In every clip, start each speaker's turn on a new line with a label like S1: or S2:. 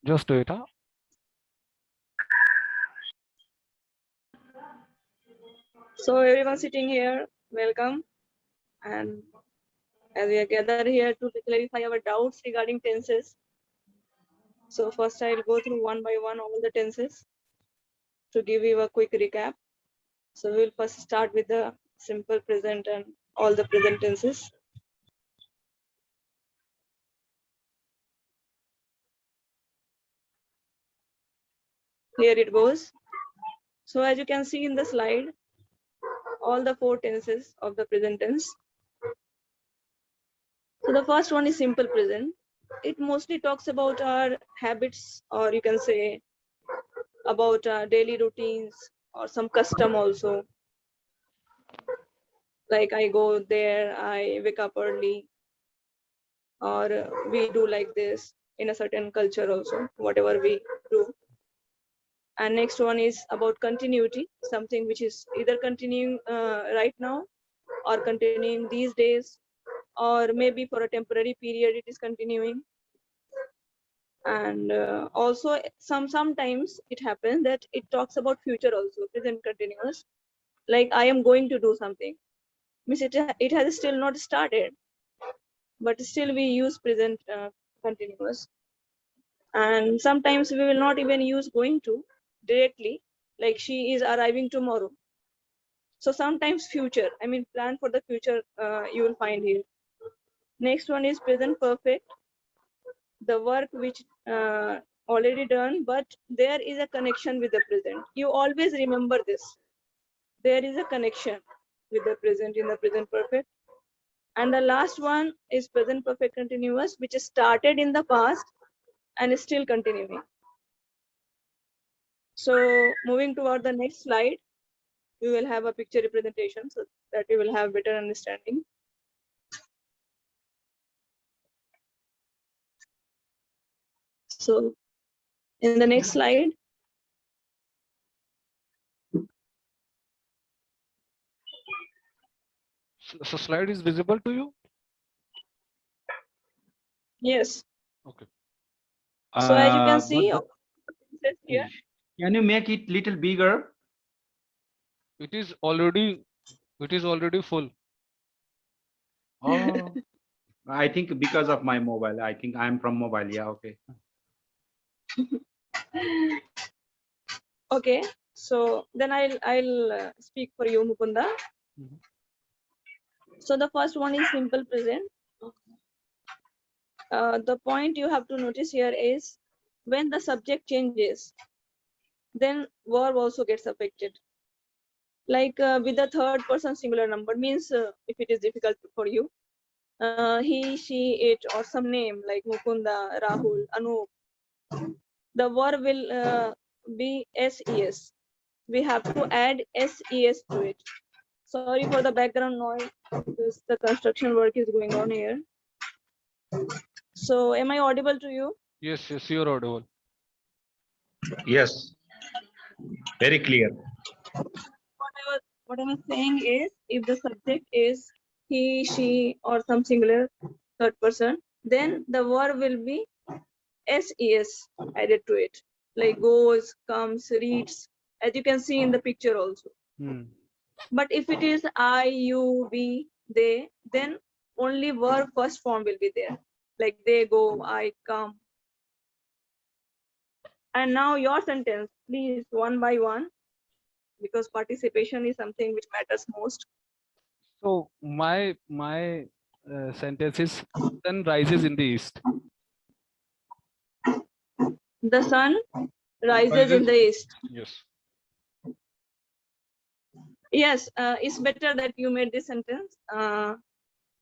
S1: Just do it, huh?
S2: So everyone sitting here, welcome. And as we are gathered here to clarify our doubts regarding tenses. So first I'll go through one by one all the tenses to give you a quick recap. So we'll first start with the simple present and all the present tenses. Here it goes. So as you can see in the slide, all the four tenses of the present tense. So the first one is simple present. It mostly talks about our habits, or you can say about our daily routines or some custom also. Like I go there, I wake up early, or we do like this in a certain culture also, whatever we do. And next one is about continuity, something which is either continuing right now or continuing these days, or maybe for a temporary period it is continuing. And also sometimes it happens that it talks about future also, present continuous, like I am going to do something, means it has still not started, but still we use present continuous. And sometimes we will not even use going to directly, like she is arriving tomorrow. So sometimes future, I mean plan for the future, you will find here. Next one is present perfect, the work which already done, but there is a connection with the present. You always remember this, there is a connection with the present in the present perfect. And the last one is present perfect continuous, which is started in the past and is still continuing. So moving toward the next slide, we will have a picture representation so that you will have better understanding. So in the next slide,
S1: So slide is visible to you?
S2: yes.
S1: Okay.
S2: So as you can
S3: But
S2: see here,
S3: can you make it little bigger?
S1: It is already full.
S3: Oh, I think because of my mobile. I think I'm from mobile. Yeah, okay.
S2: okay. So then I'll speak for you, Mukunda.
S1: Mhm.
S2: So the first one is simple present. The point you have to notice here is when the subject changes, then verb also gets affected. Like with the third person singular number, means if it is difficult for you, he, she, it, or some name like Mukunda, Rahul, Anup, the verb will be SES. We have to add SES to it. Sorry for the background noise, because the construction work is going on here. So am I audible to you?
S1: Yes, you're audible.
S4: Yes, very clear.
S2: What I was saying is, if the subject is he, she, or some singular third person, then the verb will be SES added to it, like goes, comes, reads, as you can see in the picture also.
S1: Hmm.
S2: But if it is I, you, we, they, then only verb first form will be there, like they go, I come. And now your sentence, please, one by one, because participation is something which matters most.
S1: So my sentence is sun rises in the east.
S2: The sun rises in the east.
S1: Yes.
S2: Yes, it's better that you made this sentence.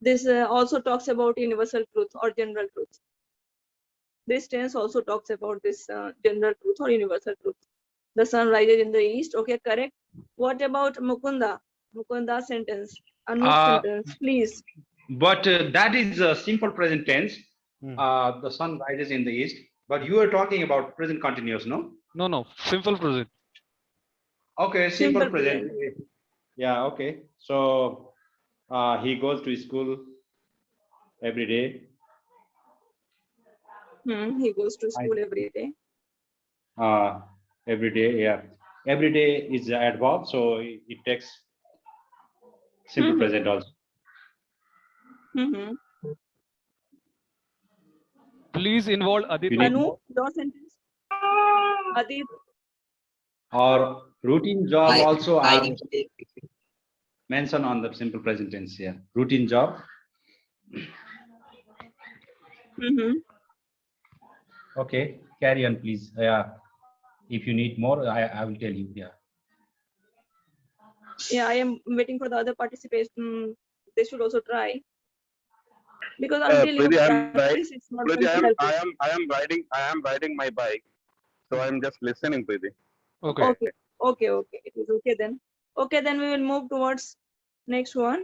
S2: This also talks about universal truth or general truth. This tense also talks about this general truth or universal truth. The sun rises in the east. Okay, correct. What about Mukunda? Mukunda sentence. Anup sentence, please.
S3: But that is a simple present tense.
S1: Hmm.
S3: The sun rises in the east. But you are talking about present continuous, no?
S1: No, simple present.
S3: Okay, simple
S2: Simple
S3: present.
S2: present.
S3: Yeah, okay. So he goes to school every day.
S2: He goes to school every day.
S3: Every day, yeah. Every day is adverb, so it takes simple
S2: Mhm.
S3: present also.
S2: Mhm.
S1: Please involve Adit.
S3: You need
S2: Anu,
S3: more?
S2: your sentence. Adit.
S3: Or routine job
S5: I
S3: also
S5: I
S3: are mentioned on the simple present tense here. Routine job.
S2: Mhm.
S3: Okay, carry on, please. Yeah. If you need more, I will tell you. Yeah.
S2: Yeah, I am waiting for the other participation. They should also try because until you
S6: Preeti,
S2: practice, it's not going to help you.
S6: I am riding my bike, so I'm just listening, Preeti.
S1: Okay.
S2: Okay. It is okay then. Okay, then we will move towards next one.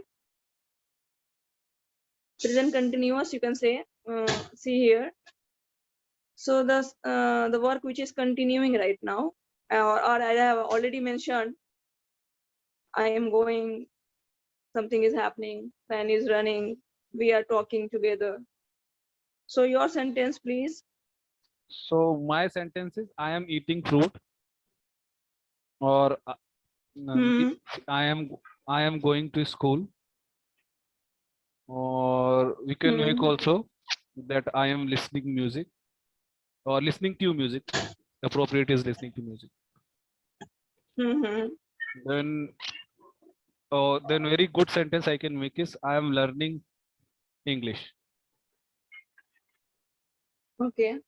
S2: Present continuous, you can say. See here. So the work which is continuing right now, or I have already mentioned, I am going, something is happening, fan is running, we are talking together. So your sentence, please.
S1: So my sentence is I am eating fruit, or
S2: Hmm.
S1: I am going to school, or we can make
S2: Hmm.
S1: also that I am listening music or listening to music. Appropriate is listening to music.
S2: Hmm.
S1: Then very good sentence I can make is I am learning English.
S2: Okay.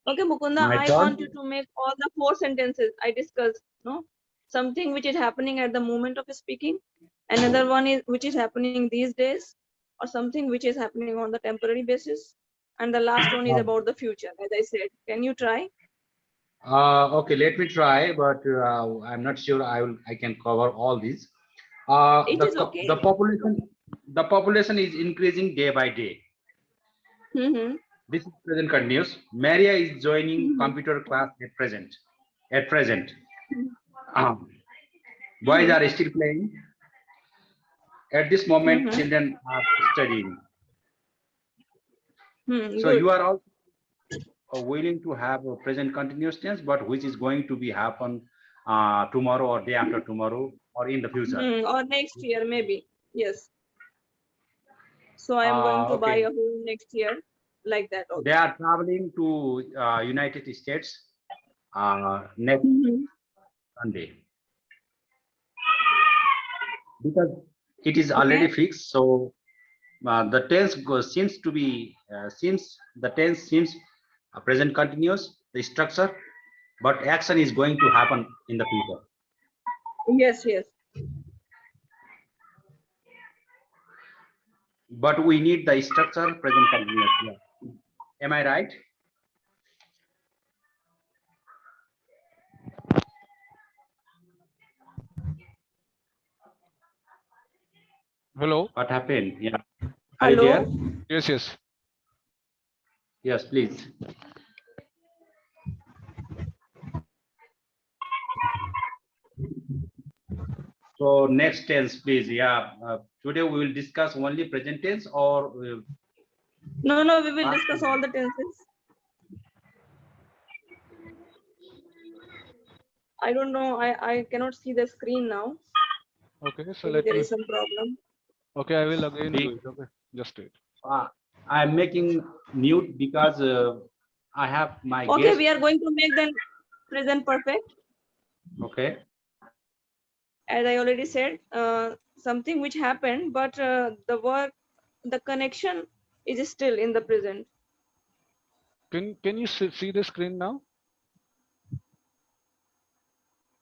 S2: Okay, Mukunda,
S3: My
S2: I
S3: turn.
S2: want you to make all the 4 sentences I discussed. No, something which is happening at the moment of speaking. Another one is which is happening these days, or something which is happening on the temporary basis. And the last one is about the future, as I said. Can you try?
S3: Okay, let me try, but I'm not sure I can cover all these.
S2: It is okay.
S3: The population is increasing day by day.
S2: Mm-hmm.
S3: This is present continuous. Maria is joining
S2: Mhm.
S3: computer class at present. At present,
S2: Mhm.
S3: boys are still playing. At this moment,
S2: Mhm.
S3: children are studying. So
S2: Good.
S3: you are also willing to have a present continuous tense, but which is going to be happen tomorrow or day after tomorrow or in the future.
S2: Or next year, maybe. Yes. So I am going to buy
S3: Okay.
S2: a home next year, like that
S3: They
S2: also.
S3: are traveling to United States next
S2: Mhm.
S3: Sunday because it is
S2: Okay.
S3: already fixed. So the tense seems to be seems present continuous, the structure, but action is going to happen in the future.
S2: Yes.
S3: But we need the structure present continuous. Yeah. Am I right?
S1: Hello.
S3: What happened? Yeah. Are you
S2: Hello.
S3: there?
S1: Yes.
S3: Yes, please. So next tense, please. Yeah. Today we will discuss only present tense or
S2: No, we will discuss all the tenses. I don't know. I cannot see the screen now.
S1: Okay. So
S2: Maybe
S1: let
S2: there
S1: me.
S2: is some problem.
S1: Okay, I will again
S3: See?
S1: do it. Okay, just wait.
S3: I'm making mute because I have my
S2: Okay,
S3: guest.
S2: we are going to make them present perfect.
S3: Okay.
S2: As I already said, something which happened, but the connection is still in the present.
S1: Can you see the screen now?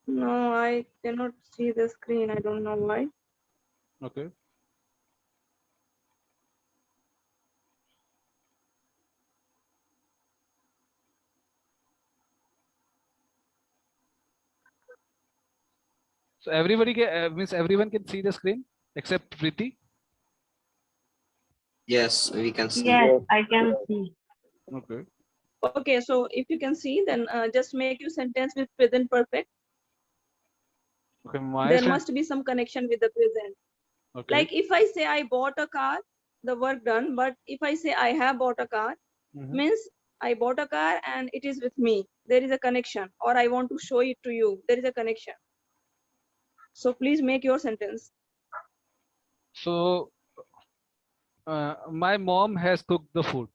S2: No, I cannot see the screen. I don't know why.
S1: Okay. So means everyone can see the screen except Preeti.
S5: yes, we can see.
S7: Yes, I can see.
S1: Okay.
S2: Okay, so if you can see, then just make your sentence with present perfect.
S1: Okay.
S2: There must be some connection with the present.
S1: Okay.
S2: Like if I say I bought a car, the work done. But if I say I have bought a car, means I bought a car and it is with me. There is a connection, or I want to show it to you. There is a connection. So please make your sentence.
S1: So my mom has cooked the food.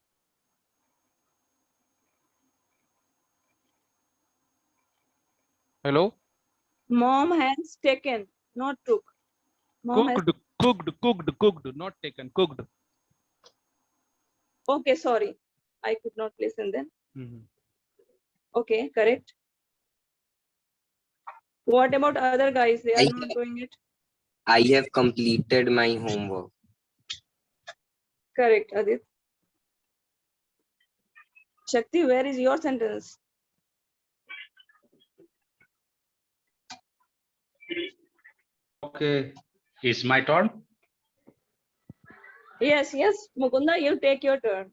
S1: Hello?
S2: Mom has taken, not took. Mom has.
S1: Cooked, not taken, cooked.
S2: Okay, sorry. I could not listen then.
S1: Mhm.
S2: Okay, correct. What about other guys? They are not doing it.
S5: I have completed my homework.
S2: Correct, Adit. Shakti, where is your sentence?
S3: Okay, it's my turn.
S2: Yes, Mukunda, you take your turn.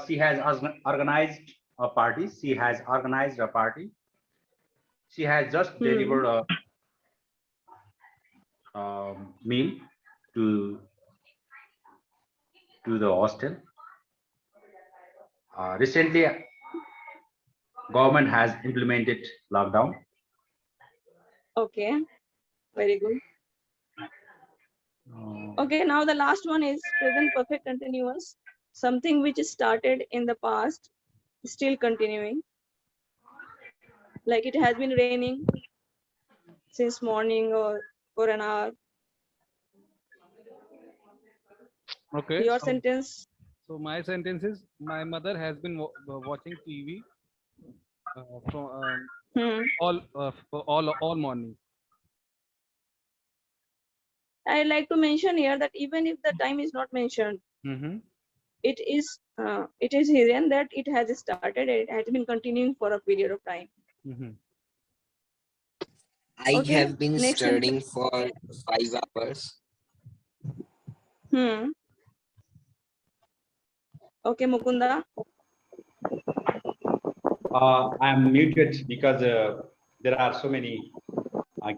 S3: She has organized a party. She has organized a party. She has just delivered a meal to the hostel. Recently, government has implemented lockdown.
S2: Okay, very good. Okay, now the last one is present perfect continuous. Something which started in the past, still continuing. Like it has been raining since morning or for an hour.
S1: Okay.
S2: Your sentence.
S1: So my sentence is my mother has been watching TV from all morning.
S2: I'd like to mention here that even if the time is not mentioned, it is hidden that it has started. It has been continuing for a period of time.
S5: I
S2: Okay,
S5: have been
S2: next
S5: studying for 5 hours.
S2: Okay, Mukunda.
S3: I'm muted because there are so many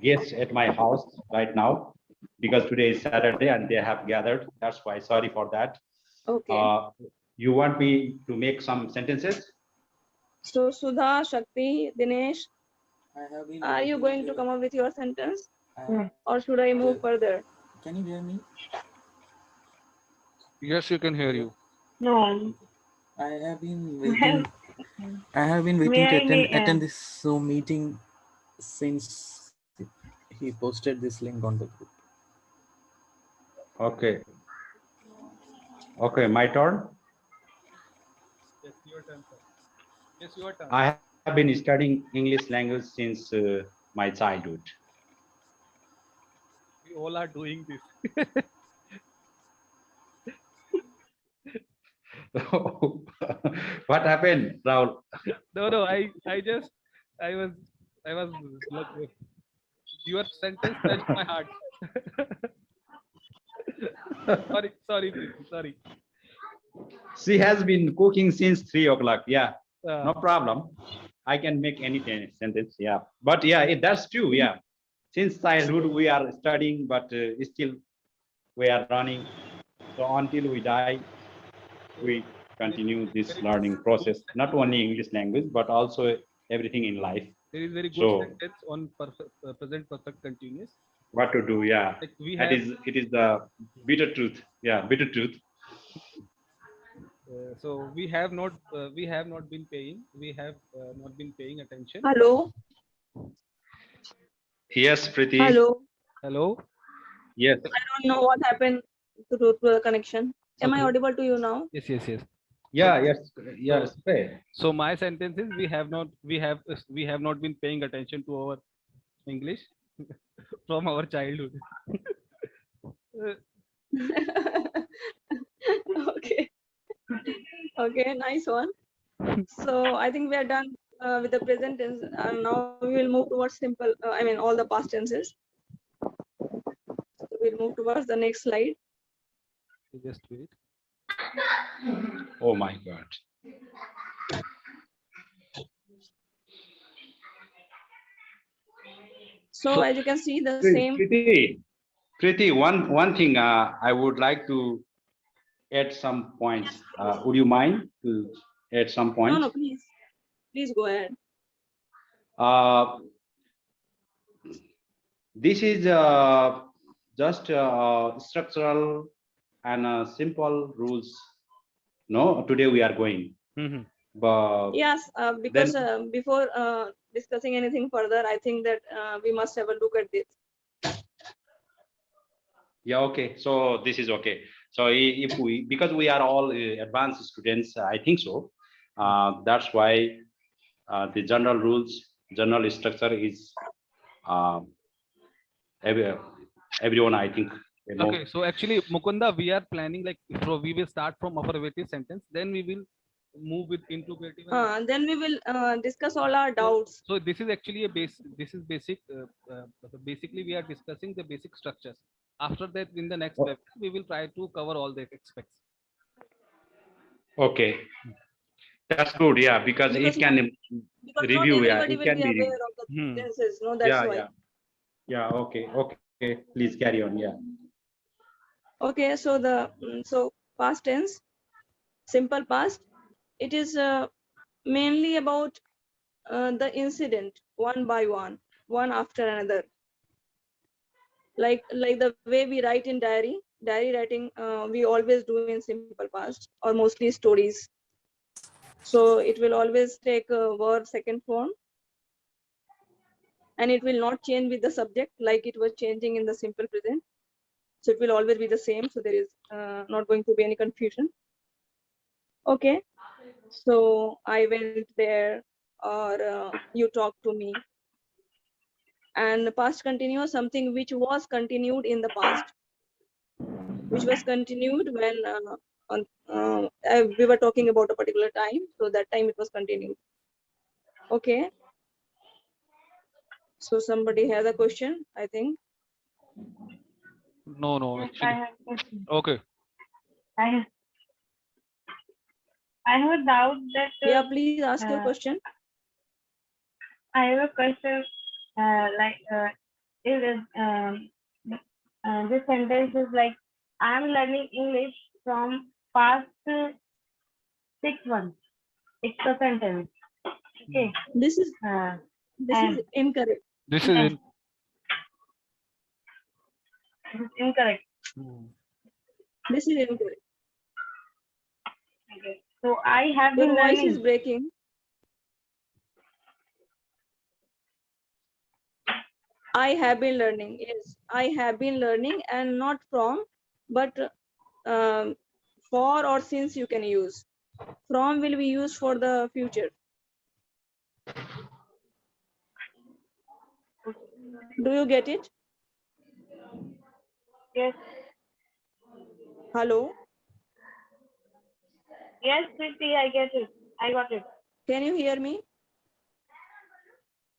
S3: guests at my house right now because today is Saturday and they have gathered. That's why. Sorry for that.
S2: Okay.
S3: You want me to make some sentences?
S2: So Sudha, Shakti, Dinesh, are you going to come up with your sentence, or should I move further?
S7: Can you hear me?
S1: Yes, you can hear you.
S8: No.
S7: I have been waiting. I have been waiting to attend this Zoom meeting since he posted this link on the group.
S3: Okay. Okay, my turn.
S1: Yes, your turn, sir. Yes, your turn.
S3: I have been studying English language since my childhood.
S1: We all are doing this.
S3: What happened, Rahul?
S1: No, I was like, your sentence touched my heart. sorry, Preeti, sorry.
S3: She has been cooking since 3 o'clock. Yeah,
S1: Uh,
S3: no problem. I can make any sentence. Yeah, but yeah, that's true. Yeah, since childhood we are studying, but still we are running. So until we die, we continue this learning process. Not only English language, but also everything in life.
S1: There is very good
S3: So
S1: sentence on present perfect continuous.
S3: what to do? Yeah,
S1: Like we
S3: that
S1: have,
S3: is it is the bitter truth. Yeah, bitter truth.
S1: so we have not been paying. We have not been paying attention.
S2: Hello.
S3: Yes, Preeti.
S2: Hello.
S1: Hello.
S3: Yes.
S2: I don't know what happened to the connection. Am I
S1: Okay.
S2: audible to you now?
S1: Yes.
S3: Yeah. Yes. Fair.
S1: So my sentence is we have not been paying attention to our English from our childhood.
S2: Okay. Okay, nice one. So I think we are done with the present tense, and now we will move towards simple. All the past tenses. So we'll move towards the next slide.
S1: Just wait.
S3: Oh my God.
S2: So as you can see, the same.
S3: Preeti, one thing I would like to add some points. Would you mind to add some
S2: No,
S3: points?
S2: no, please go ahead.
S3: Uh, this is just structural and simple rules. No, today we are going,
S1: Mhm.
S3: but
S2: Yes, because before discussing anything further, I think that we must have a look at this.
S3: yeah, okay. So this is okay. So if we, because we are all advanced students, I think so. That's why the general rules, general structure is every, everyone, I think, you know.
S1: Okay, so actually, Mukunda, we are planning like we will start from affirmative sentence, then we will move with interrogative.
S2: Then we will discuss all our doubts.
S1: So this is actually a base. This is basic. Basically, we are discussing the basic structures. After that, in the next web, we will try to cover all the aspects.
S3: Okay, that's good. Yeah, because
S2: Because
S3: it can
S2: because
S3: review.
S2: not
S3: Yeah,
S2: everybody
S3: it
S2: will
S3: can
S2: be
S3: be
S2: aware
S3: reviewed.
S2: of the sentences. No, that's
S3: Yeah,
S2: why.
S3: yeah, yeah. Okay, okay. Please carry on. Yeah.
S2: Okay, so so past tense, simple past, it is mainly about the incident one by one after another. Like the way we write in diary writing, we always do in simple past or mostly stories. So it will always take a verb second form, and it will not change with the subject like it was changing in the simple present. So it will always be the same. So there is not going to be any confusion. Okay. So I went there, or you talked to me. And the past continuous, something which was continued in the past, which was continued when we were talking about a particular time. So that time it was continued. Okay. So somebody has a question, I think.
S1: No, no,
S8: Yes, I
S1: actually.
S8: have question.
S1: Okay.
S8: I have I have a doubt that
S2: Yeah, please ask your
S8: uh,
S2: question.
S8: I have a question. Is this sentence is like I am learning English from past 6 months. It's a sentence. Okay.
S2: This is
S8: Uh,
S2: this is
S8: and
S2: incorrect.
S1: This is
S8: yes, this is incorrect.
S2: This is incorrect.
S8: Okay. So I have
S2: Your
S8: been
S2: voice is
S8: learning.
S2: breaking. I have been learning. Yes, I have been learning, and not from, but for or since you can use. From will be used for the future. Do you get it?
S8: Yes.
S2: Hello?
S8: Yes, Priti, I get it. I got it.
S2: Can you hear me?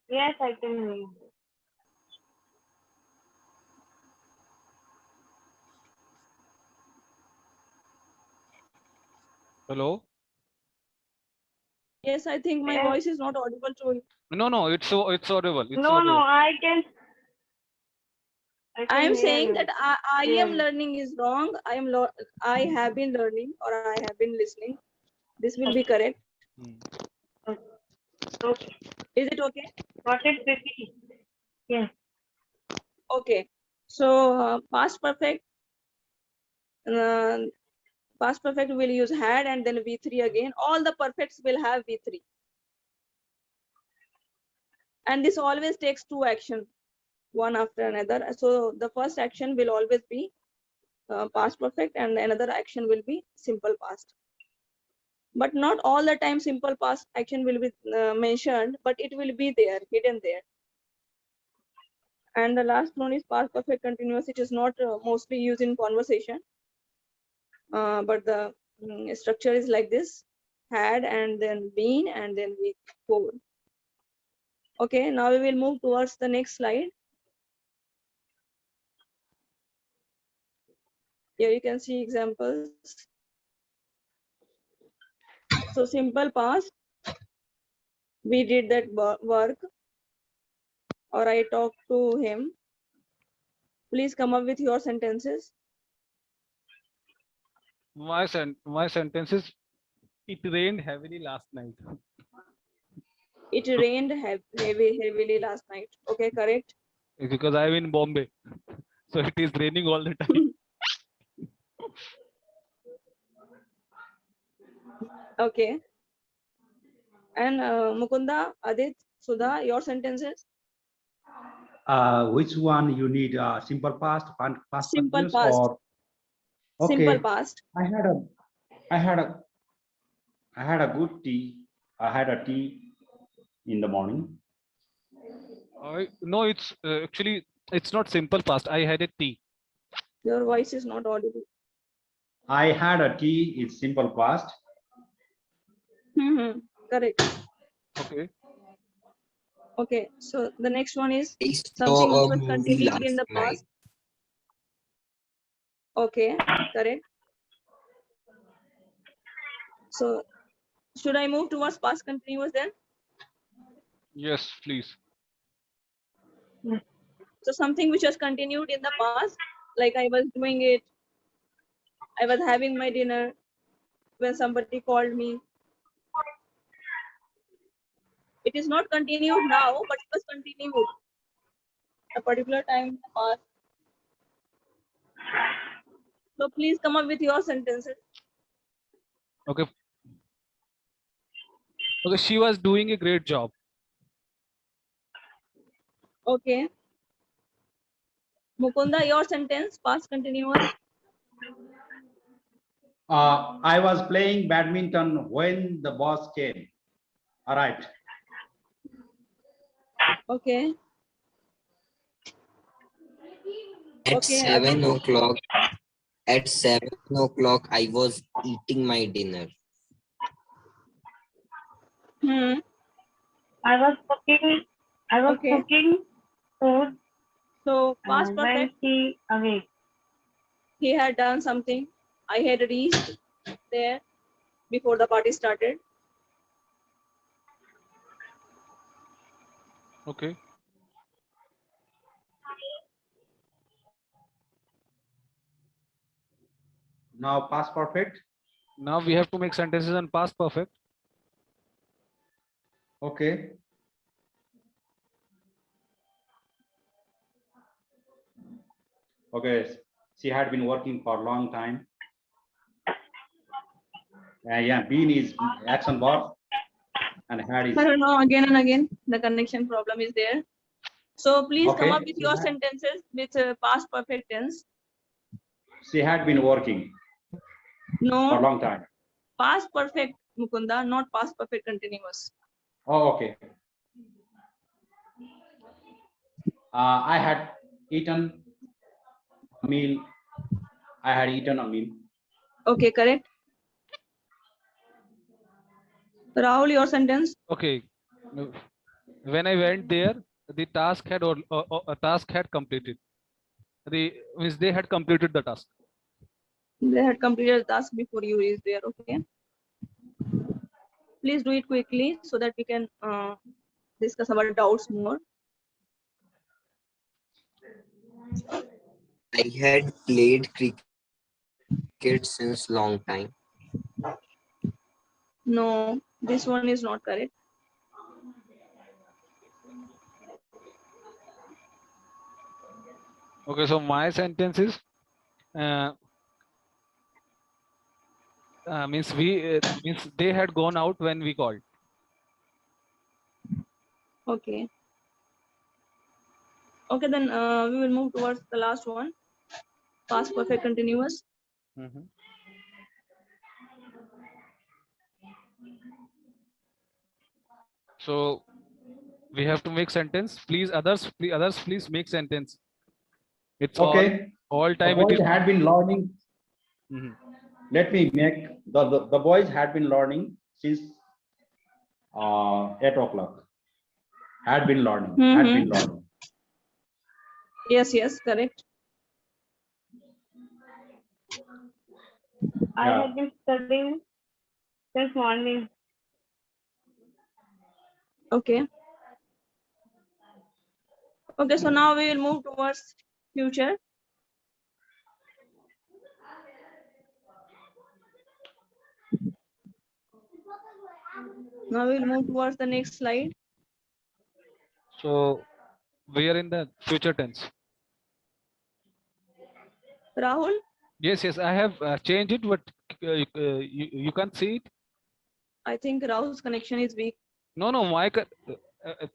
S8: Yes, I can hear you.
S1: hello.
S2: Yes, I think my
S8: Yes.
S2: voice is not audible to you.
S1: No, no, it's audible. It's
S8: No,
S1: audible.
S8: I can
S2: I am
S8: hear
S2: saying
S8: you.
S2: that I am
S8: clearly.
S2: learning is wrong. I have been learning, or I have been listening. This will be correct.
S8: Okay.
S2: Is it okay?
S8: Got it, Priti? Yes.
S2: Okay. So past perfect. Past perfect will use had and then V3 again. All the perfects will have V3. And this always takes two actions, one after another. So the first action will always be past perfect, and another action will be simple past. But not all the time simple past action will be mentioned, but it will be there, hidden there. And the last one is past perfect continuous. It is not mostly used in conversation, but the structure is like this: had and then been and then we go. Okay, now we will move towards the next slide. Here you can see examples. So simple past, we did that work, or I talked to him. Please come up with your sentences.
S1: My sentence is, it rained heavily last night.
S2: It rained heavily last night. Okay, correct.
S1: Because I'm in Bombay, so it is raining all the time.
S2: Okay. And Mukunda, Adit, Sudha, your sentences?
S3: Which one you need? Simple past, past
S2: Simple
S3: continuous,
S2: past.
S3: or
S2: Simple
S3: okay?
S2: past.
S3: I had a, I had a, I had a good tea. I had a tea in the morning.
S1: No, it's actually, it's not simple past. I had a tea.
S2: Your voice is not audible.
S3: I had a tea. It's simple past.
S2: Correct.
S1: Okay.
S2: Okay. So the next one is
S5: I
S2: something which
S5: saw a
S2: was
S5: movie
S2: continued in
S5: last
S2: the
S5: night.
S2: past. Okay, correct. So should I move towards past continuous then?
S1: Yes, please.
S2: So something which was continued in the past, like I was doing it, I was having my dinner when somebody called me. It is not continued now, but it was continued a particular time in the past. So please come up with your sentences.
S1: Okay. Okay, she was doing a great job.
S2: Okay. Mukunda, your sentence, past continuous.
S3: I was playing badminton when the boss came. All right.
S2: Okay.
S5: At
S2: Okay,
S5: 7
S2: Adit.
S5: o'clock, I was eating my dinner.
S8: I was cooking.
S2: Okay.
S8: Cooking food.
S2: So past
S8: When
S2: perfect,
S8: she awake.
S2: he had done something. I had reached there before the party started.
S1: Okay.
S3: Now past perfect.
S1: Now we have to make sentences on past perfect.
S3: Okay. Okay. She had been working for a long time. Yeah, been is action verb, and had is
S2: I don't know, again and again, the connection problem is there. So please come up
S3: okay.
S2: with your sentences with past perfect tense.
S3: She had been working for a
S2: No,
S3: long time.
S2: past perfect, Mukunda, not past perfect continuous.
S3: Oh, okay. I had eaten a meal. I had eaten a meal.
S2: Okay, correct. Rahul, your sentence.
S1: Okay. When I went there, the task had a task had completed. Means they had completed the task.
S2: They had completed the task before you is there. Okay. Please do it quickly so that we can discuss our doubts more.
S5: I had played cricket since long time.
S2: No, this one is not correct.
S1: Okay, so my sentence is means means they had gone out when we called.
S2: Okay. Okay, then we will move towards the last one. Past perfect continuous.
S1: So we have to make sentence. Please, others, please make sentence. It's
S3: Okay.
S1: all
S3: The
S1: time. It
S3: boys
S1: is.
S3: had been learning. Let me make the boys had been learning since 8 o'clock. Had been learning. Had been learning.
S2: Yes, yes, correct.
S8: I
S3: Yeah.
S8: have been studying since morning.
S2: Okay. Okay, so now we will move towards future. Now we'll move towards the next slide.
S1: So we are in the future tense.
S2: Rahul,
S1: Yes, yes, I have changed it, but you can't see it.
S2: I think Rahul's connection is weak.
S1: No, no,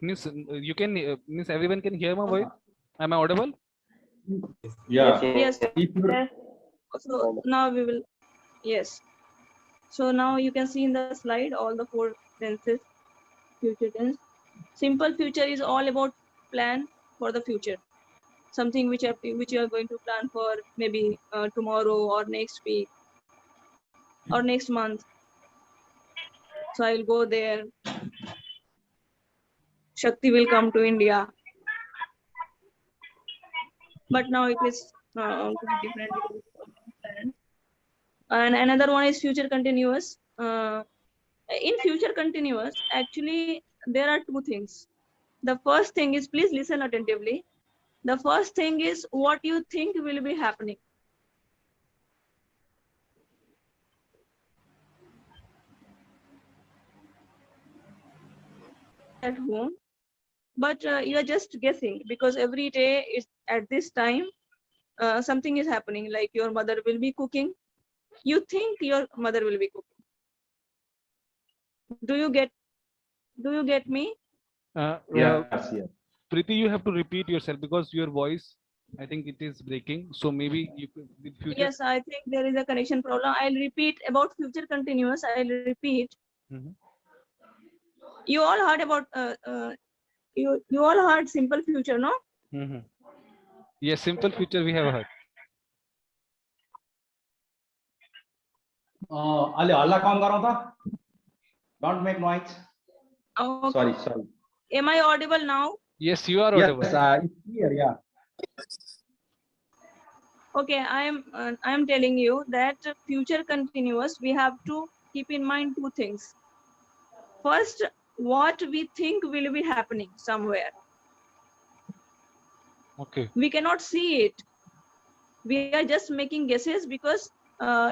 S1: means you can means everyone can hear my voice. Am I audible?
S3: Yeah.
S2: Yes.
S3: If you
S8: Yes.
S2: So now we will, yes. So now you can see in the slide all the 4 tenses, future tense. Simple future is all about plan for the future. Something which you are going to plan for maybe tomorrow or next week or next month. So I will go there. Shakti will come to India. But now it is different. And another one is future continuous. In future continuous, actually, there are 2 things. The first thing is, please listen attentively. The first thing is what you think will be happening. At home, but you are just guessing because every day is at this time something is happening, like your mother will be cooking. You think your mother will be cooking. Do you get me?
S3: yes, yes.
S1: Preeti, you have to repeat yourself because your voice, I think it is breaking. So maybe you could with future.
S2: Yes, I think there is a connection problem. I'll repeat about future continuous. I'll repeat.
S1: Mhm.
S2: You all heard about you all heard simple future, no?
S1: Mhm. Yes, simple future we have heard.
S3: Ali, Allah काम करो था. Don't make noise.
S2: Okay.
S3: Sorry.
S2: Am I audible now?
S1: Yes, you are audible.
S3: Yes, it's clear. Yeah.
S2: Okay, I am telling you that future continuous, we have to keep in mind 2 things. First, what we think will be happening somewhere.
S1: Okay.
S2: We cannot see it. We are just making guesses because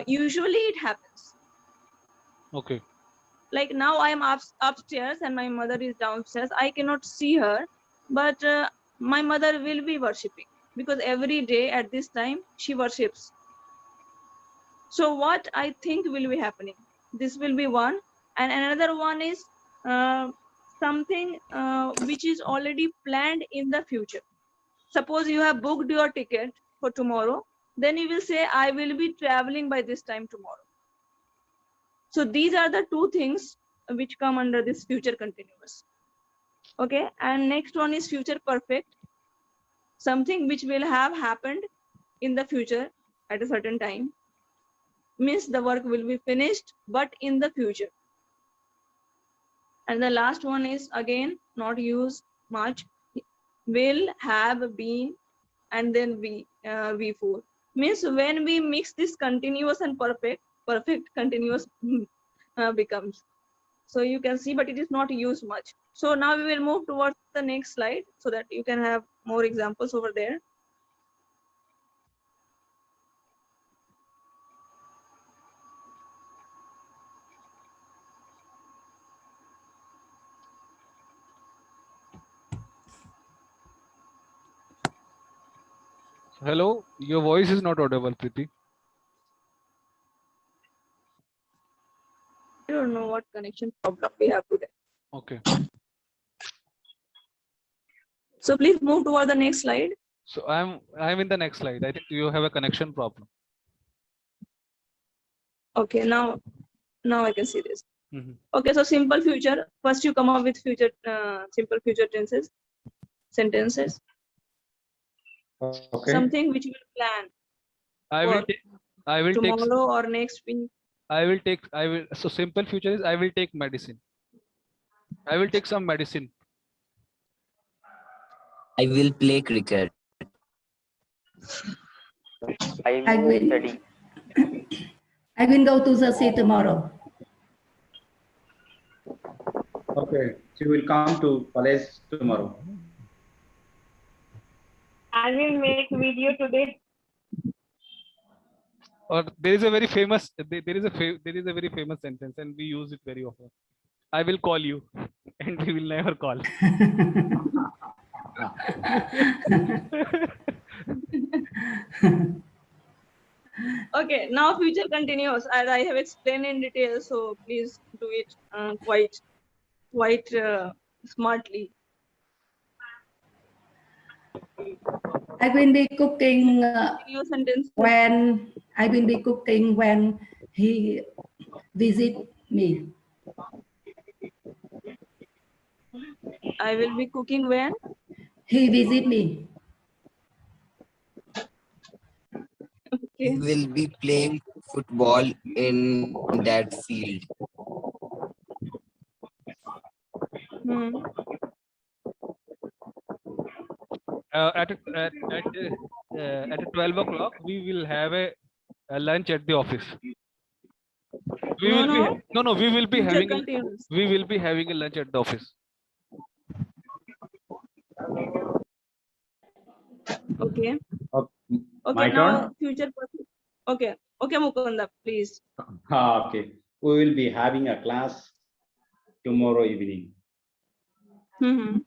S2: usually it happens.
S1: Okay.
S2: Like now I am upstairs and my mother is downstairs. I cannot see her, but my mother will be worshipping because every day at this time she worships. So what I think will be happening, this will be one. And another one is something which is already planned in the future. Suppose you have booked your ticket for tomorrow, then you will say, I will be traveling by this time tomorrow. So these are the 2 things which come under this future continuous. Okay, and next one is future perfect. Something which will have happened in the future at a certain time. Means the work will be finished, but in the future. And the last one is again not used much. Will, have, been, and then V4. Means when we mix this continuous and perfect continuous becomes. So you can see, but it is not used much. So now we will move towards the next slide so that you can have more examples over there.
S1: Hello, your voice is not audible, Preeti.
S2: I don't know what connection problem we have today.
S1: Okay.
S2: So please move toward the next slide.
S1: So I'm in the next slide. I think you have a connection problem.
S2: Okay, now I can see this.
S1: Mhm.
S2: Okay, so simple future. First you come up with future simple future tenses, sentences.
S3: Okay.
S2: Something which you will plan
S1: I will take
S2: tomorrow or next week.
S1: so simple future is I will take medicine. I will take some medicine.
S5: I will play cricket.
S9: I will study. I will go to the sea tomorrow.
S3: Okay. She will come to Palace tomorrow.
S8: I will make video today.
S1: Or there is a very famous there is a very famous sentence and we use it very often. I will call you, and we will never call.
S2: Okay, now future continuous as I have explained in detail. So please do it quite smartly.
S9: I will be cooking
S2: Continuous sentence.
S9: when I will be cooking when he visit me.
S2: I will be cooking when.
S9: He visit me.
S5: He
S2: Okay.
S5: will be playing football in that field.
S2: Hmm.
S1: At 12 o'clock, we will have a lunch at the office. We
S2: No,
S1: will be
S2: no.
S1: no. We will be
S2: Future
S1: having
S2: continuous.
S1: we will be having a lunch at the office.
S2: Okay.
S3: Okay,
S2: Okay.
S3: my
S2: Now
S3: turn.
S2: future perfect. Okay. Okay, Mukunda, please.
S3: Okay, we will be having a class tomorrow evening.
S2: Hmm.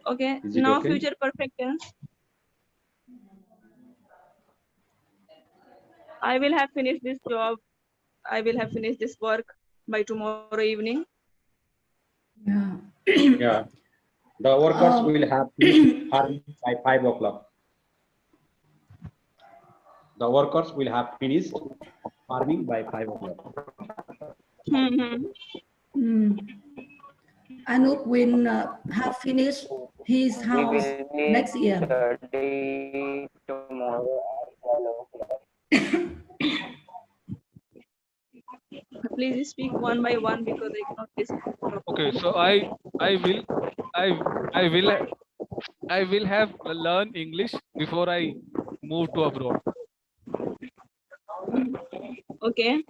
S2: Okay.
S3: Is it
S2: Now
S3: okay?
S2: future perfect tense. I will have finished this job. I will have finished this work by tomorrow evening.
S9: Yeah.
S3: Yeah, the workers
S9: Um,
S3: will have finished farming by 5 o'clock. The workers will have finished farming by 5 o'clock.
S9: mm, Anup will have finished his
S10: We
S9: house
S10: will be
S9: next year.
S10: study tomorrow at 12 o'clock.
S2: Please speak one by one because I cannot listen.
S1: Okay, so will I I will I will have learn English before I move to abroad.
S2: Okay.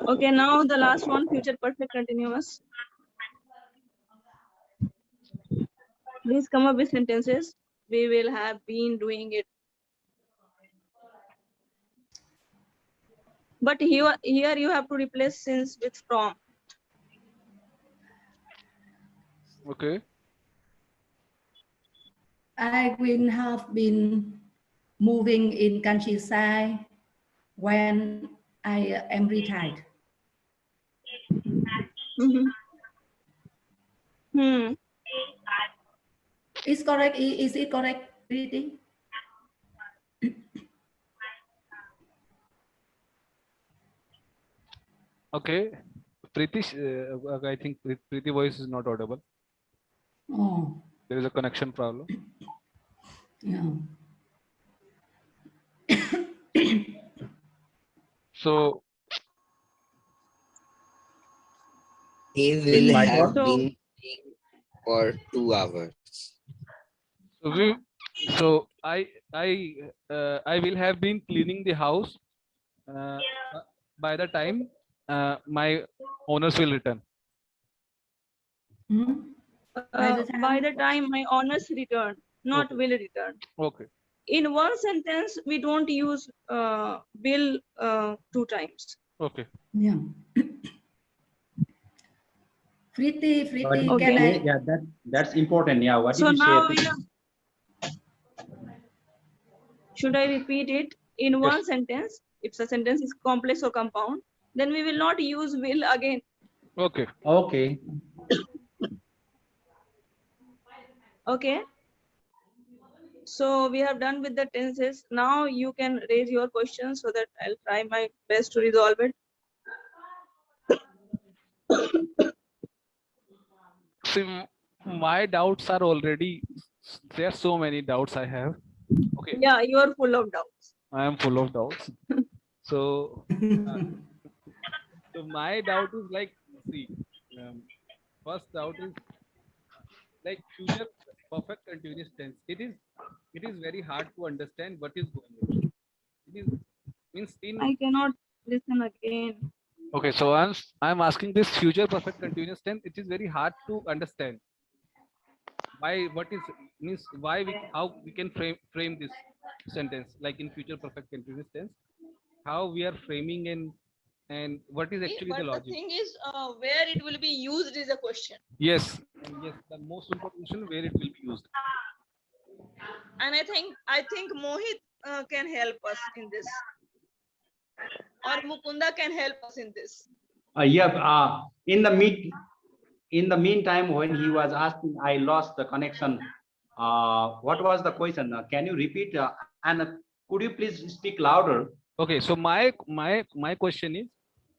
S2: Okay, now the last one, future perfect continuous. Please come up with sentences. We will have been doing it. But here you have to replace since with from.
S1: Okay.
S9: I will have been moving in countryside when I am retired.
S2: Hmm.
S9: Is correct? Is it correct reading?
S1: Okay. Pritish, I think Preeti voice is not audible.
S9: Oh,
S1: There is a connection problem.
S9: yeah.
S1: So
S5: He
S3: It's
S5: will
S3: my
S5: have
S3: turn.
S5: been playing for 2 hours.
S1: so we so I will have been cleaning the house uh, by the time my owners will return.
S9: Hmm?
S2: By the time my honors return, not
S1: Okay.
S2: will return.
S1: Okay.
S2: In one sentence, we don't use will 2 times.
S1: Okay.
S9: Yeah. Pretty,
S3: What did you
S9: can
S2: Okay.
S3: say?
S9: I?
S3: Yeah, that's important. Yeah, what did
S2: So
S3: you say?
S2: now should I repeat it in
S1: Yes.
S2: one sentence? If the sentence is complex or compound, then we will not use will again.
S1: Okay.
S3: Okay.
S2: Okay. So we have done with the tenses. Now you can raise your questions so that I'll try my best to resolve it.
S1: See, my doubts are already there are so many doubts I have. Okay.
S2: Yeah, you are full of doubts.
S1: I am full of doubts. So, so my doubt is like, see, first doubt is like future perfect continuous tense. It is very hard to understand what is going on. It is means in
S2: I cannot listen again.
S1: okay. So I'm asking this future perfect continuous tense. It is very hard to understand. Why? What is means? Why we how we can frame this sentence like in future perfect continuous tense? How we are framing and what is actually the
S2: But the
S1: logic.
S2: thing is, where it will be used is a question.
S1: Yes, and yes, the most important question where it will be used.
S2: And I think Mohit can help us in this, or Mukunda can help us in this.
S3: In the meantime, when he was asking, I lost the connection. What was the question? Can you repeat? And could you please speak louder?
S1: Okay, so my question is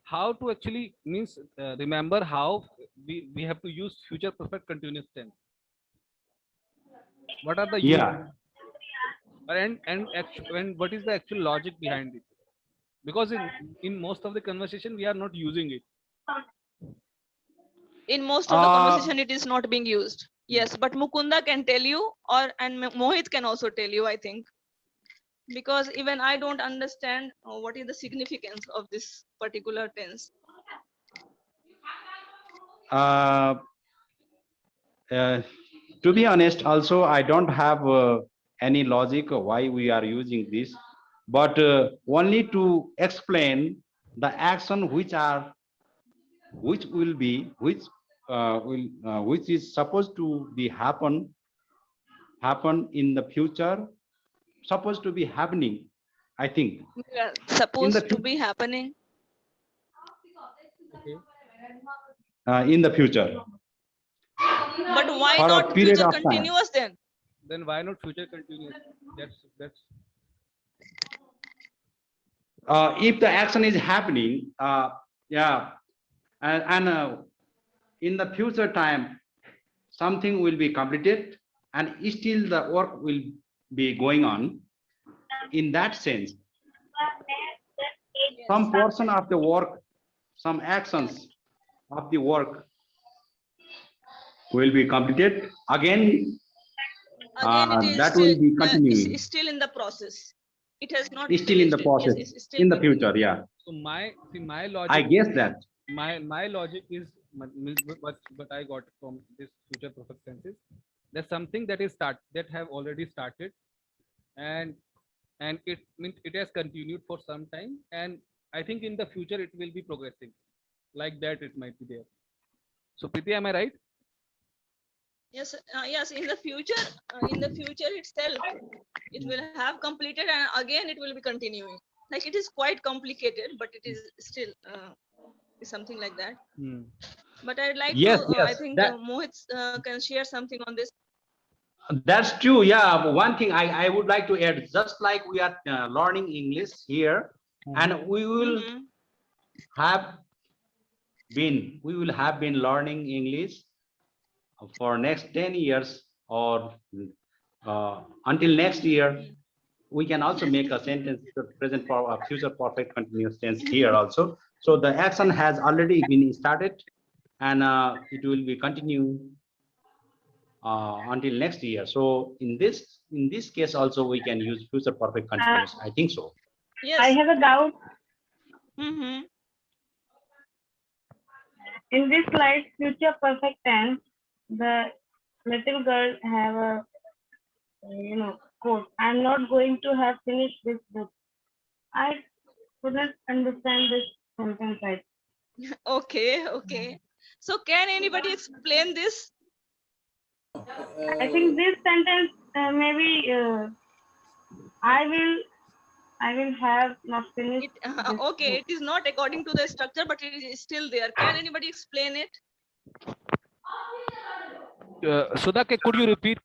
S1: how to actually means remember how we have to use future perfect continuous tense. What are the
S3: Yeah.
S1: and what is the actual logic behind it? Because in most of the conversation we are not using it.
S2: In most of the conversation, it is not being used. Yes, but Mukunda can tell you, and Mohit can also tell you, I think, because even I don't understand what is the significance of this particular tense.
S3: To be honest, also I don't have any logic of why we are using this, but only to explain the action which is supposed to be happen in the future, supposed to be happening, I think.
S2: Yeah, supposed to be happening.
S3: In the future.
S2: But why
S3: For a
S2: not
S3: period
S2: future
S3: of time.
S2: continuous then?
S1: Then why not future continuous? That's
S3: If the action is happening, in the future time, something will be completed and still the work will be going on. In that sense, some portion of the work, some actions of the work will be completed. Again,
S2: It is
S3: that
S2: still,
S3: will be continuing.
S2: it's still in the process. It has not
S3: Still in the
S2: finished.
S3: process.
S2: Yes, it's still
S3: In the
S2: continuing.
S3: future, yeah.
S1: so my logic.
S3: I guess that.
S1: My logic is what I got from this future perfect tenses. There's something that have already started, and it means it has continued for some time, and I think in the future it will be progressing like that. It might be there. So Priti, am I right?
S2: Yes, yes. In the future itself, it will have completed, and again it will be continuing. Like it is quite complicated, but it is still something like that. But I'd like to. I think Mohit can share something on this.
S3: That's true. Yeah. One thing I would like to add, just like we are learning English here, and we will have been learning English for next 10 years or until next year. We can also make a sentence present for a future perfect continuous tense here also. So the action has already been started, and it will be continuing until next year. So in this case also we can use future perfect continuous. I think so.
S2: Yes.
S8: I have a doubt. In this slide, future perfect tense, the little girl have a quote. I'm not going to have finished this book. I couldn't understand this sentence right.
S2: Okay. So can anybody explain this?
S8: I think this sentence maybe I will have not finished.
S2: Okay, it is not according to the structure, but it is still there. Can anybody explain it?
S1: Sudha, could you repeat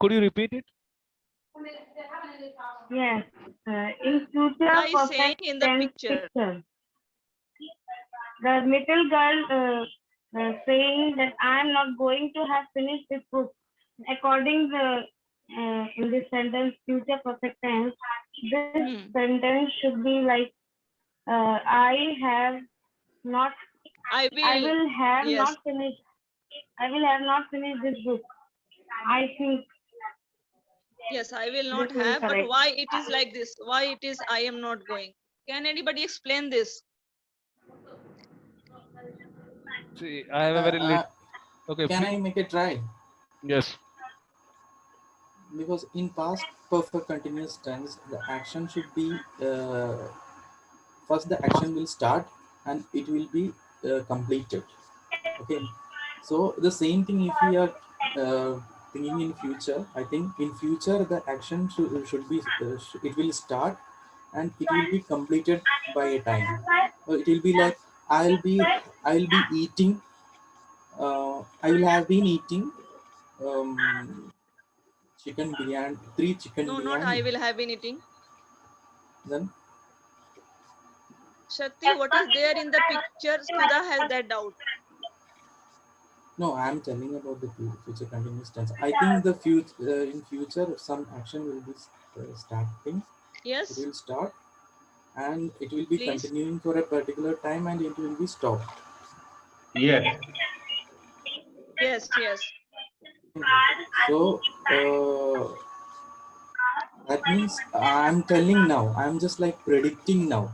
S1: it?
S8: Yes. In future perfect
S2: in the
S8: tense
S2: picture.
S8: The little girl saying that I'm not going to have finished this book. According in this sentence, future perfect tense, this sentence should be like I have not. I will have not finished. I will have not finished this book. I think.
S2: Yes, I will not have. But why it is like this? Why it is I am not going? Can anybody explain this?
S1: See, I have a very little. Okay.
S7: Can I make a try?
S1: Yes.
S7: Because in past perfect continuous tense, the action should be first the action will start and it will be completed. Okay, so the same thing if we are thinking in future, I think in future the action should be it will start and it will be completed by a time. It will be like I'll be eating. I will have been eating chicken biryani, 3 chicken
S2: No, not I
S7: biryani.
S2: will have been eating.
S7: Then
S2: Shakti, what is there in the picture? Sudha has that doubt.
S7: no, I am telling about the future continuous tense. I think the future in future some action will be starting. It
S2: Yes,
S7: will start and it will be
S2: please.
S7: continuing for a particular time and it will be stopped.
S4: Yes.
S2: Yes, yes.
S7: So that means I'm telling now. I'm just like predicting now.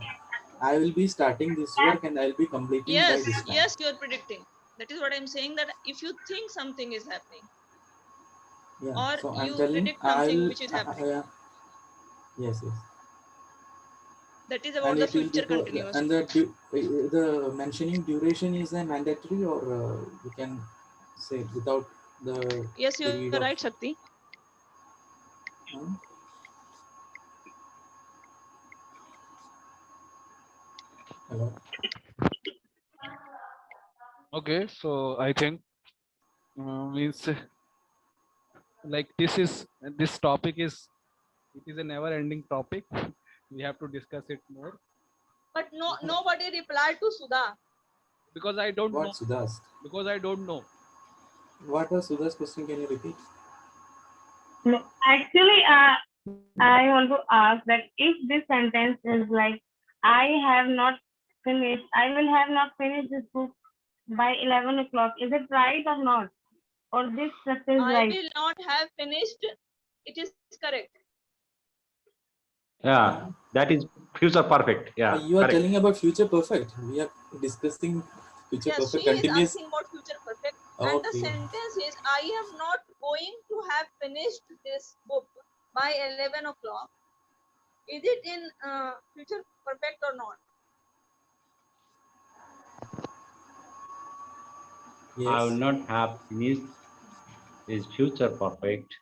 S7: I will be starting this work and I'll be completing by
S2: Yes,
S7: this time.
S2: yes, you're predicting. That is what I'm saying, that if you think something is happening
S7: Yeah.
S2: or
S7: So I'm
S2: you
S7: telling
S2: predict something
S7: I'll.
S2: which is happening,
S7: Yes, yes.
S2: that is about
S7: And
S2: the
S7: it will be
S2: future
S7: for
S2: continuous.
S7: and the mentioning duration is a mandatory or we can say without the
S2: Yes, you're
S7: period of.
S2: right, Shakti.
S7: Hmm? Hello.
S1: Okay, so I think means like this topic is, it is a never ending topic. We have to discuss it more
S2: But nobody replied to Sudha.
S1: because I don't know.
S7: What Sudha's?
S1: Because I don't know.
S7: What was Sudha's question? Can you repeat?
S8: No, actually, I want to ask that if this sentence is like, I have not finished, I will have not finished this book by 11 o'clock. Is it right or not? Or this structure is
S2: I
S8: right?
S2: will not have finished. It is correct.
S3: Yeah, that is future perfect. Yeah,
S7: You are
S3: correct.
S7: telling about future perfect. We are discussing future
S2: Yes, she
S7: perfect
S2: is
S7: continuous.
S2: asking about future perfect. And the
S7: Okay.
S2: sentence is, I am not going to have finished this book by 11 o'clock. Is it in future perfect or not?
S3: I will
S7: Yes.
S3: not have finished is future perfect.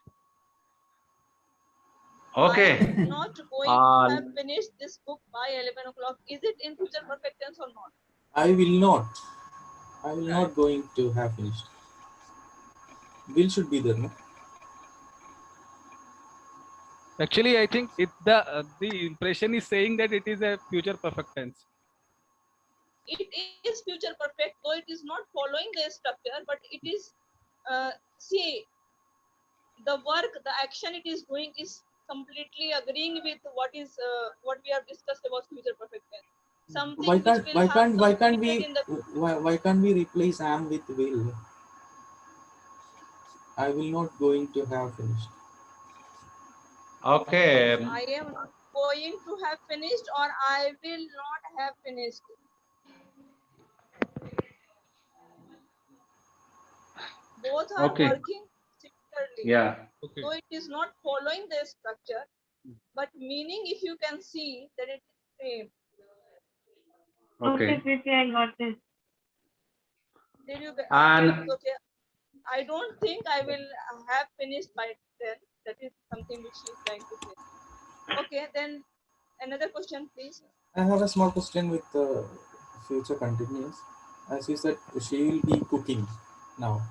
S2: I
S3: Okay.
S2: am not going to have
S3: Uh,
S2: finished this book by 11 o'clock. Is it in future perfect tense or not?
S7: I will not. I will not going to have finished. Will should be there, no?
S1: Actually, I think the impression is saying that it is a future perfect tense.
S2: It is future perfect, though it is not following the structure, but it is, see, the work, the action it is doing is completely agreeing with what we have discussed about future perfect tense. Something which will have completed in the
S7: why can't we replace am with will? I will not going to have finished.
S3: okay.
S2: I am not going to have finished or I will not have finished. Both are
S3: Okay.
S2: working similarly.
S3: Yeah.
S1: Okay.
S2: So it is not following the structure, but meaning, if you can see, that it is same.
S3: Okay.
S8: I got it.
S2: Did you get
S3: And
S2: it? Okay. I don't think I will have finished by 10. That is something which she is trying to say. Okay, then another question, please.
S7: I have a small question with the future continuous. As you said, she will be cooking now.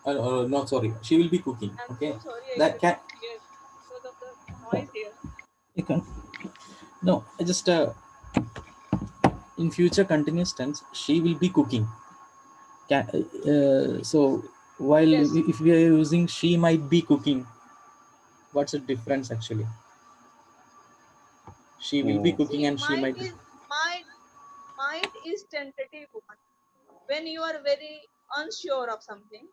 S7: No, sorry, she will be cooking.
S2: I'm
S7: Okay,
S2: so sorry I
S7: that can
S2: couldn't hear because of the noise here.
S7: you can. No, I just in future continuous tense, she will be cooking. So while
S2: Yes.
S7: if we are using she might be cooking, what's the difference actually? She will be cooking
S2: See,
S7: and she might.
S2: might is tentative one. When you are very unsure of something,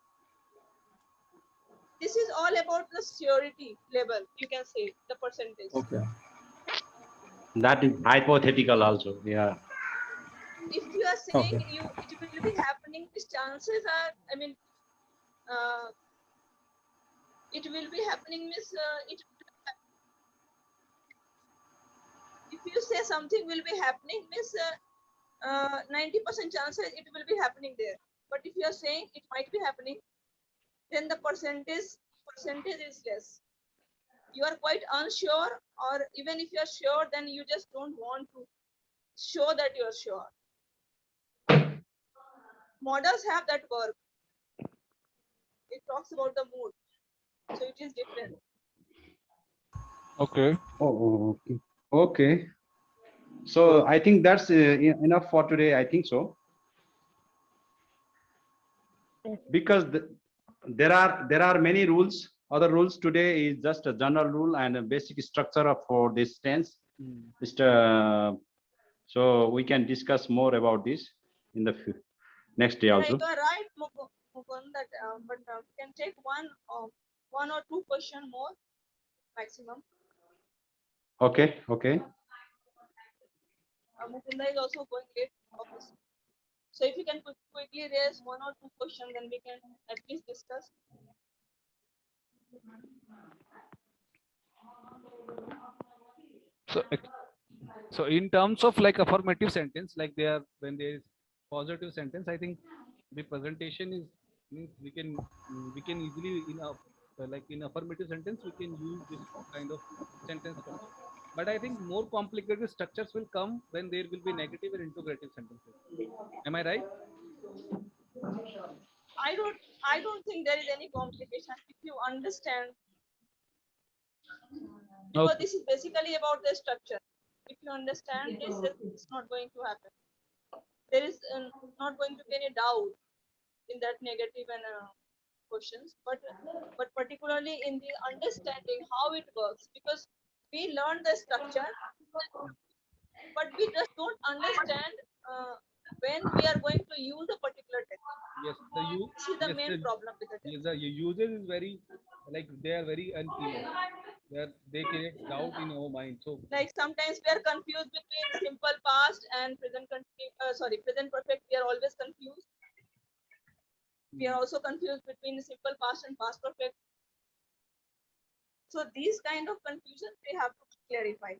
S2: this is all about the surety level. You can say the percentage.
S7: Okay.
S3: that is hypothetical also. Yeah.
S2: If you are saying
S7: Okay.
S2: it will be happening, these chances are, I mean, it will be happening means if you say something will be happening means 90% chances it will be happening there. But if you are saying it might be happening, then the percentage is less. You are quite unsure, or even if you are sure, then you just don't want to show that you are sure. Models have that work. It talks about the mood, so it is different.
S1: Okay.
S3: Oh, okay. Okay. So I think that's enough for today. I think so. Because there are many rules. Other rules today is just a general rule and a basic structure for this tense. So we can discuss more about this in the next day
S2: Yeah,
S3: also.
S2: you are right, Mukund, that but we can take one or two question more maximum.
S3: Okay. Okay.
S2: Mukunda is also going late office. So if you can quickly raise one or two questions, then we can at least discuss.
S1: So in terms of like affirmative sentence, like when there is positive sentence, I think the presentation is means we can easily like in affirmative sentence we can use this kind of sentence structure. But I think more complicated structures will come when there will be negative and integrative sentences. Am I right?
S2: I don't think there is any complication if you understand, because
S1: Okay.
S2: this is basically about the structure. If you understand this, it's not going to happen. There is not going to be any doubt in that negative and questions, but particularly in the understanding how it works, because we learn the structure, but we just don't understand when we are going to use a particular technique.
S1: Yes, the use.
S2: This is the main problem with it.
S1: Yes, the usage is very like they are very unclear. They create doubt in our mind. So
S2: Like sometimes we are confused between simple past and present present perfect. We are always confused. We are also confused between simple past and past perfect. So these kind of confusions we have to clarify.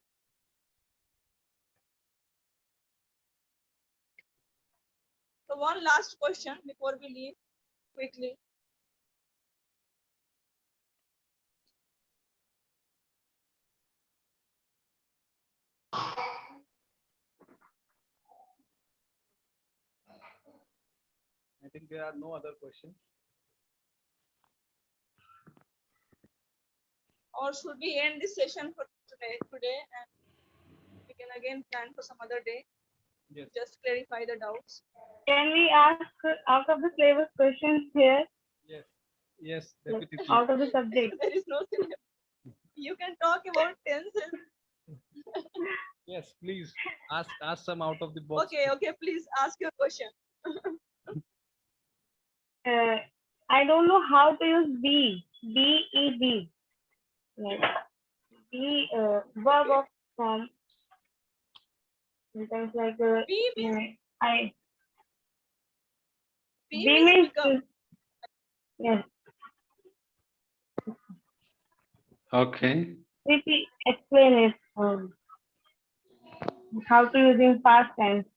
S2: So one last question before we leave quickly.
S1: I think there are no other questions.
S2: Or should we end this session for today and we can again plan for some other day?
S1: Yes.
S2: Just clarify the doubts.
S8: Can we ask out of the syllabus questions here?
S1: Yes. Yes, definitely.
S8: Out of the subject.
S2: There is no syllabus. You can talk about tenses.
S1: Yes, please ask some out of the box.
S2: Okay, please ask your question.
S8: I don't know how to use be. B-E-B. Like, be verb of form. Sometimes like
S2: Be means
S8: be means
S2: become.
S8: Yes.
S3: Okay.
S8: Maybe explain it. How to use in past tense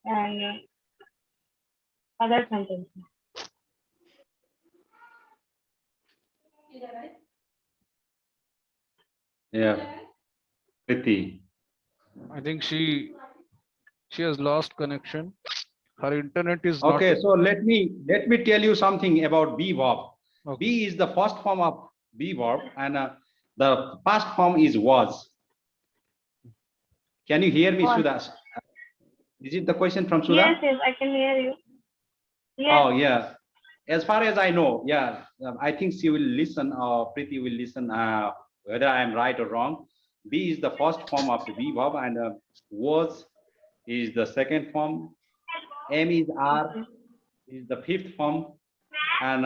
S8: and other sentences.
S3: Yeah. Priti.
S1: I think she has lost connection. Her internet is
S3: Okay,
S1: not.
S3: so let me tell you something about be verb.
S1: Okay.
S3: Be is the first form of be verb, and the past form is was. Can you hear me, Sudha? Is it the question from Sudha?
S8: Yes, I can hear you. Yes.
S3: Oh, yeah. As far as I know, yeah, I think she will listen, or Priti will listen, whether I am right or wrong. Be is the first form of the be verb, and was is the second form. M is R is the fifth form, and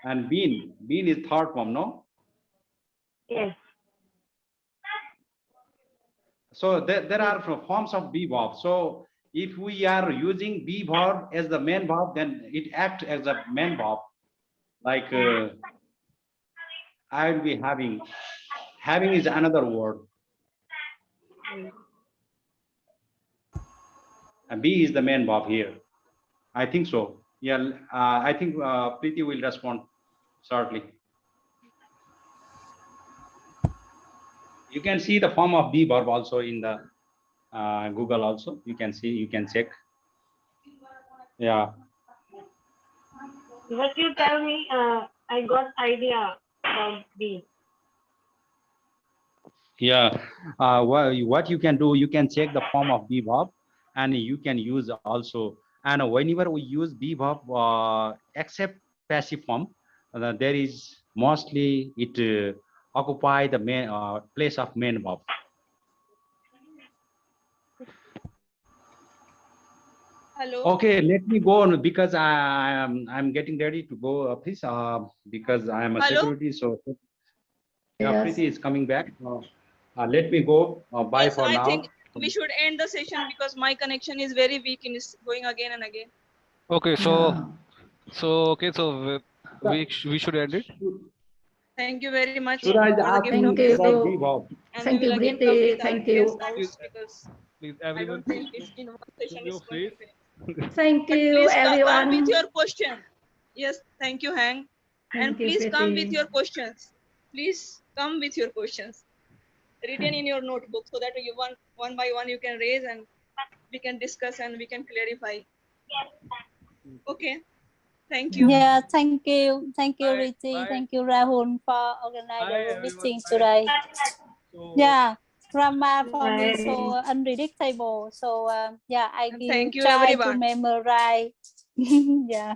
S3: and been is third form, no?
S8: Yes.
S3: So there are forms of be verb. So if we are using be verb as the main verb, then it acts as a main verb. Like I will be having. Having is another word. And B is the main verb here. I think so. Yeah, I think Preeti will respond shortly. You can see the form of be verb also in the Google also. You can see, you can check. Yeah.
S8: What you tell me, I got idea about these.
S3: Yeah. What you can do, you can check the form of be verb, and you can use also. And whenever we use be verb, except passive form, there is mostly it occupy the main place of main verb.
S2: Hello.
S3: Okay, let me go on because I'm getting ready to go, please, because I am a
S2: Hello?
S3: security. So yeah,
S9: Yes.
S3: Preeti is coming back. Let me go. Bye
S2: Yes,
S3: for
S2: I
S3: now.
S2: think we should end the session because my connection is very weak and it's going again and again.
S1: Okay,
S9: Yeah.
S1: so we should end it.
S2: Thank you very much
S3: Should I
S2: for the
S3: ask
S2: gift
S3: you
S2: of
S9: Thank
S3: about
S2: listening.
S3: be
S9: you.
S3: verb?
S2: And
S9: Thank
S2: we
S9: you,
S2: will again
S9: Preeti.
S2: complete our
S9: Thank
S2: guest
S9: you.
S2: house because
S1: Please,
S2: I
S1: everyone,
S2: don't think it's in one session
S1: your
S2: it's going to
S1: face.
S2: finish.
S9: Thank
S2: But
S9: you,
S2: please come with
S9: everyone.
S2: your question. Yes, thank you, Hank. And
S9: Thank you,
S2: please come with
S9: Preeti.
S2: your questions. Please come with your questions written in your notebook so that you one by one you can raise and we can discuss and we can clarify. Okay. Thank you.
S11: Yeah, thank you. Thank you,
S1: Bye.
S11: Richi.
S1: Bye.
S11: Thank you, Rahul, for
S1: Bye,
S11: organizing the
S1: everyone.
S11: meeting
S1: Bye.
S11: today.
S1: So,
S11: Yeah, Rama for me
S8: Bye.
S11: so unpredictable. So yeah, I
S2: And
S11: will
S2: thank you,
S11: try to
S2: everyone.
S11: memorize. Yeah.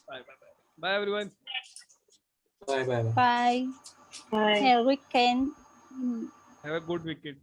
S1: bye, bye, bye. Bye, everyone.
S7: Bye bye.
S11: Bye.
S8: Bye.
S11: Have a weekend.
S1: Have a good weekend.